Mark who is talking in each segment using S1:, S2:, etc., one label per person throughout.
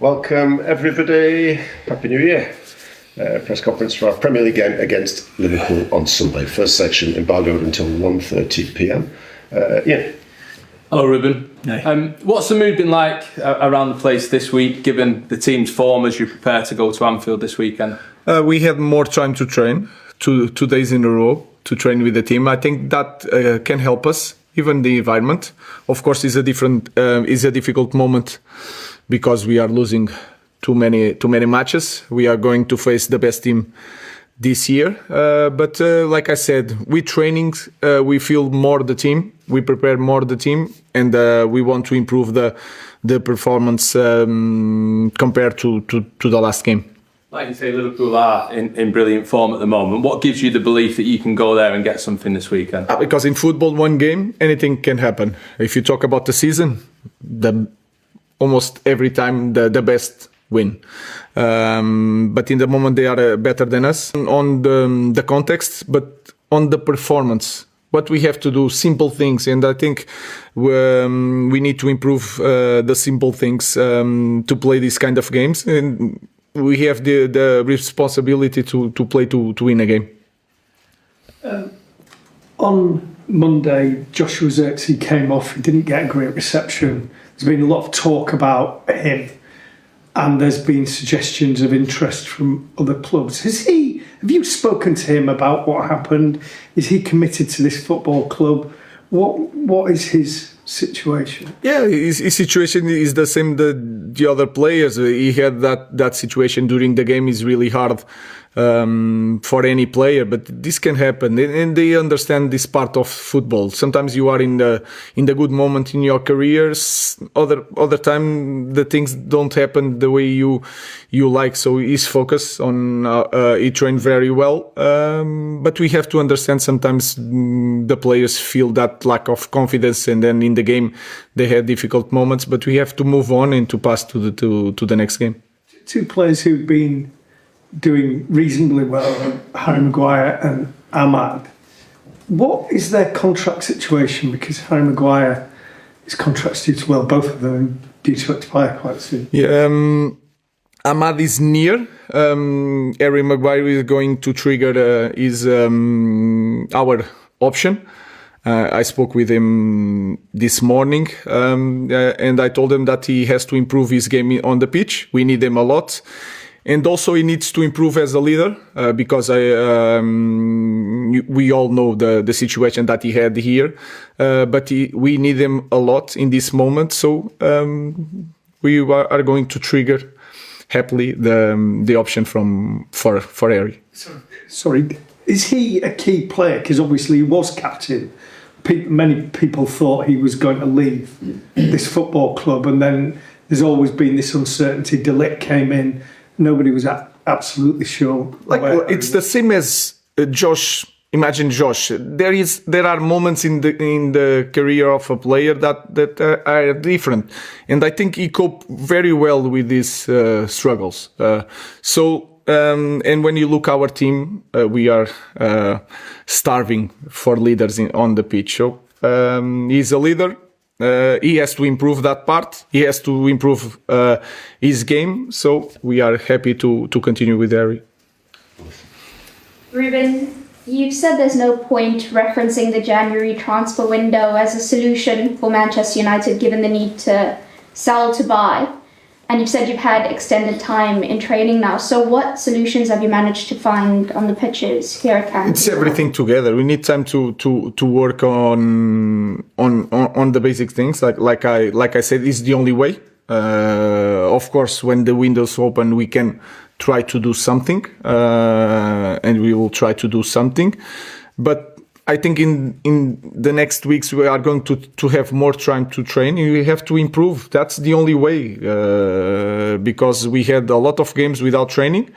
S1: Welcome everybody. Happy New Year. Press conference for our Premier League game against Liverpool on Sunday. First section embargoed until 1:30 p.m. Ian.
S2: Hello Ruben.
S3: Hey.
S2: What's the mood been like around the place this week, given the team's form as you prepare to go to Anfield this weekend?
S3: We had more time to train, two days in a row to train with the team. I think that can help us. Even the environment, of course, is a difficult moment because we are losing too many matches. We are going to face the best team this year, but like I said, with trainings we feel more the team, we prepare more the team, and we want to improve the performance compared to the last game.
S2: Like you say, Liverpool are in brilliant form at the moment. What gives you the belief that you can go there and get something this weekend?
S3: Because in football, one game, anything can happen. If you talk about the season, almost every time the best win. But in the moment, they are better than us on the context, but on the performance. What we have to do, simple things, and I think we need to improve the simple things to play these kind of games. And we have the responsibility to play to win a game.
S4: On Monday, Joshua Zirkzee came off. He didn't get a great reception. There's been a lot of talk about him, and there's been suggestions of interest from other clubs. Have you spoken to him about what happened? Is he committed to this football club? What is his situation?
S3: Yeah, his situation is the same the other players. He had that situation during the game. Is really hard for any player, but this can happen, and they understand this part of football. Sometimes you are in the good moment in your careers. Other time the things don't happen the way you like. So he's focused on. He trained very well, but we have to understand sometimes the players feel that lack of confidence, and then in the game they had difficult moments. But we have to move on and to pass to the next game.
S4: Two players who've been doing reasonably well, Harry Maguire and Ahmad. What is their contract situation? Because Harry Maguire, his contract's due to, both of them due to expire quite soon.
S3: Yeah, Ahmad is near. Harry Maguire is going to trigger our option. I spoke with him this morning, and I told him that he has to improve his game on the pitch. We need him a lot. And also he needs to improve as a leader, because we all know the situation that he had here. But we need him a lot in this moment. So we are going to trigger happily the option for Harry.
S4: Sorry, is he a key player? Because obviously he was captain. Many people thought he was going to leave this football club, and then there's always been this uncertainty. De Ligt came in. Nobody was absolutely sure.
S3: It's the same as Josh. Imagine Josh. There are moments in the career of a player that are different, and I think he coped very well with these struggles. And when you look our team, we are starving for leaders on the pitch. So he's a leader. He has to improve that part. He has to improve his game. So we are happy to continue with Harry.
S5: Ruben, you've said there's no point referencing the January transfer window as a solution for Manchester United, given the need to sell to buy. And you've said you've had extended time in training now. So what solutions have you managed to find on the pitches here at camp?
S3: It's everything together. We need time to work on the basic things. Like I said, it's the only way. Of course, when the windows open, we can try to do something, and we will try to do something. But I think in the next weeks we are going to have more time to train. We have to improve. That's the only way, because we had a lot of games without training.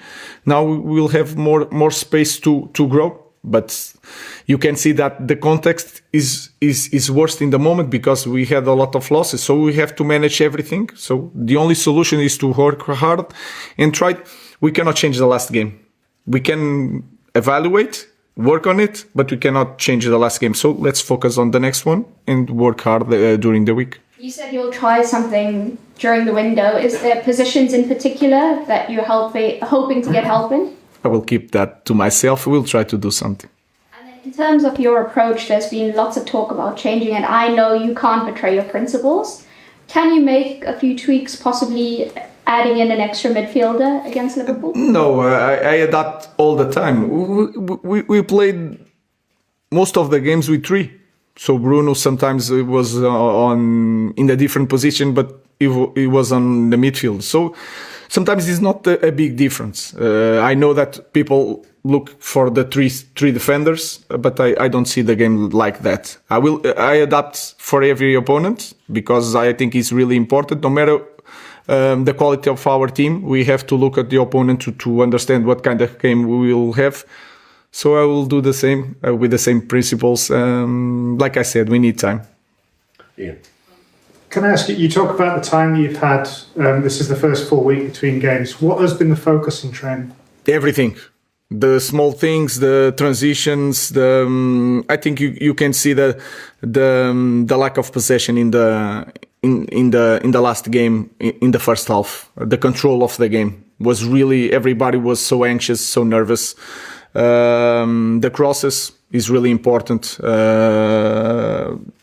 S3: Now we will have more space to grow. But you can see that the context is worse in the moment because we had a lot of losses. So we have to manage everything. So the only solution is to work hard and try. We cannot change the last game. We can evaluate, work on it, but we cannot change the last game. So let's focus on the next one and work hard during the week.
S5: You said you'll try something during the window. Is there positions in particular that you're hoping to get help in?
S3: I will keep that to myself. We'll try to do something.
S5: And then in terms of your approach, there's been lots of talk about changing it. I know you can't betray your principles. Can you make a few tweaks, possibly adding in an extra midfielder against Liverpool?
S3: No, I adapt all the time. We played most of the games with 3. So Bruno sometimes was in a different position, but he was on the midfield. So sometimes it's not a big difference. I know that people look for the three defenders, but I don't see the game like that. I adapt for every opponent because I think it's really important. No matter the quality of our team, we have to look at the opponent to understand what kind of game we will have. So I will do the same with the same principles. Like I said, we need time.
S1: Yeah.
S6: Can I ask you, you talk about the time you've had, this is the first full week between games. What has been the focus in training?
S3: Everything. The small things, the transitions, I think you can see the lack of possession in the last game, in the first half. The control of the game was really, everybody was so anxious, so nervous. The crosses is really important.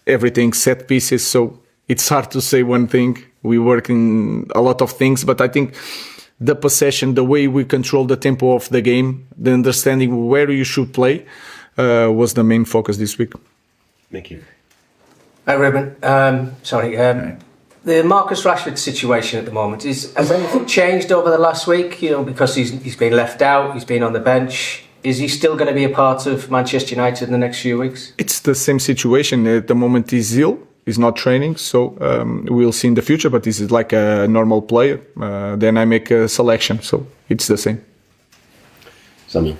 S3: Everything, set pieces. So it's hard to say one thing. We work in a lot of things, but I think the possession, the way we control the tempo of the game, the understanding where you should play, was the main focus this week.
S1: Thank you.
S7: Hi, Ruben. The Marcus Rashford situation at the moment, has anything changed over the last week? You know, because he's been left out, he's been on the bench. Is he still going to be a part of Manchester United in the next few weeks?
S3: It's the same situation. At the moment, he's ill. He's not training, so we'll see in the future. But this is like a normal player. Then I make a selection, so it's the same.
S1: Samuel.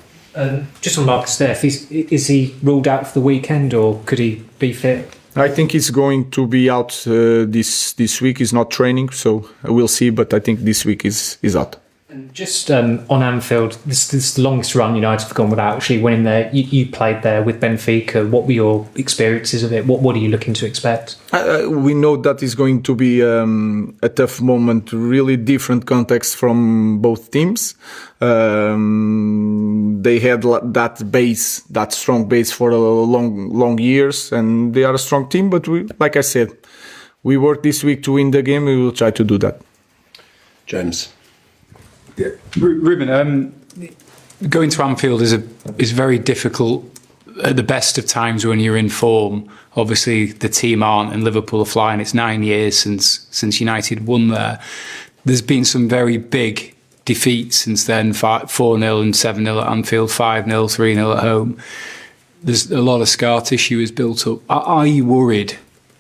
S8: Just on Marcus there, is he ruled out for the weekend, or could he be fit?
S3: I think he's going to be out this week. He's not training, so we'll see. But I think this week is out.
S8: And just on Anfield, this is the longest run United have gone without actually winning there. You played there with Benfica. What were your experiences of it? What are you looking to expect?
S3: We know that is going to be a tough moment, really different context from both teams. They had that strong base for long years, and they are a strong team. But like I said, we work this week to win the game. We will try to do that.
S1: James.
S9: Yeah. Ruben, going to Anfield is very difficult at the best of times when you're in form. Obviously, the team aren't, and Liverpool are flying. It's 9 years since United won there. There's been some very big defeats since then, 4-0 and 7-0 at Anfield, 5-0, 3-0 at home. There's a lot of scar tissue is built up. Are you worried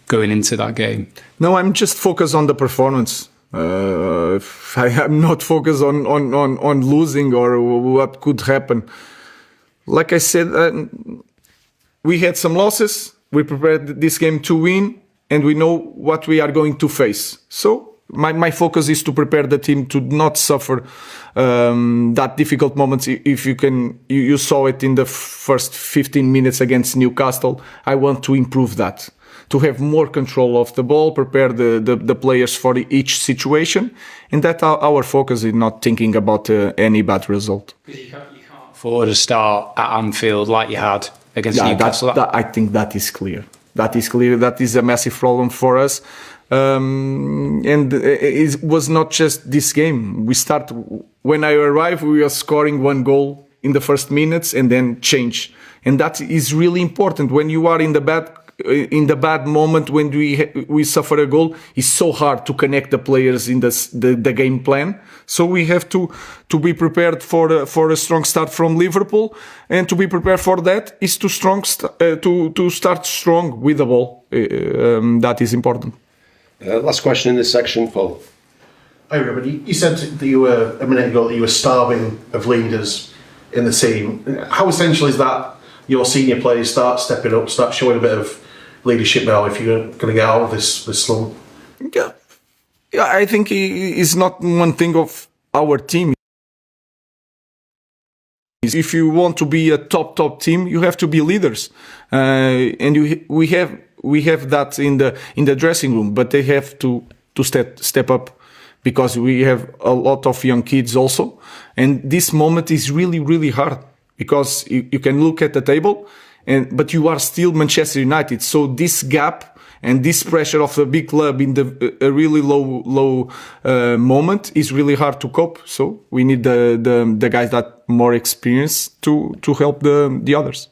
S9: going into that game?
S3: No, I'm just focused on the performance. I'm not focused on losing or what could happen. Like I said, we had some losses. We prepared this game to win, and we know what we are going to face. So my focus is to prepare the team to not suffer that difficult moments. If you saw it in the first 15 minutes against Newcastle. I want to improve that, to have more control of the ball, prepare the players for each situation, and that our focus is not thinking about any bad result.
S9: You can't afford a start at Anfield like you had against Newcastle.
S3: I think that is clear. That is clear. That is a massive problem for us. And it was not just this game. When I arrived, we were scoring 1 goal in the first minutes and then change. And that is really important. When you are in the bad moment, when we suffer a goal, it's so hard to connect the players in the game plan. So we have to be prepared for a strong start from Liverpool, and to be prepared for that is to start strong with the ball. That is important.
S1: Last question in this section, Paul.
S10: Hi, Ruben. You said that you were a minute ago that you were starving of leaders in the team. How essential is that your senior players start stepping up, start showing a bit of leadership now if you're going to get out of this slump?
S3: Yeah, I think it's not one thing of our team. If you want to be a top team, you have to be leaders, and we have that in the dressing room, but they have to step up, because we have a lot of young kids also, and this moment is really, really hard, because you can look at the table, but you are still Manchester United. So this gap and this pressure of a big club in a really low moment is really hard to cope. So we need the guys that more experienced to help the others.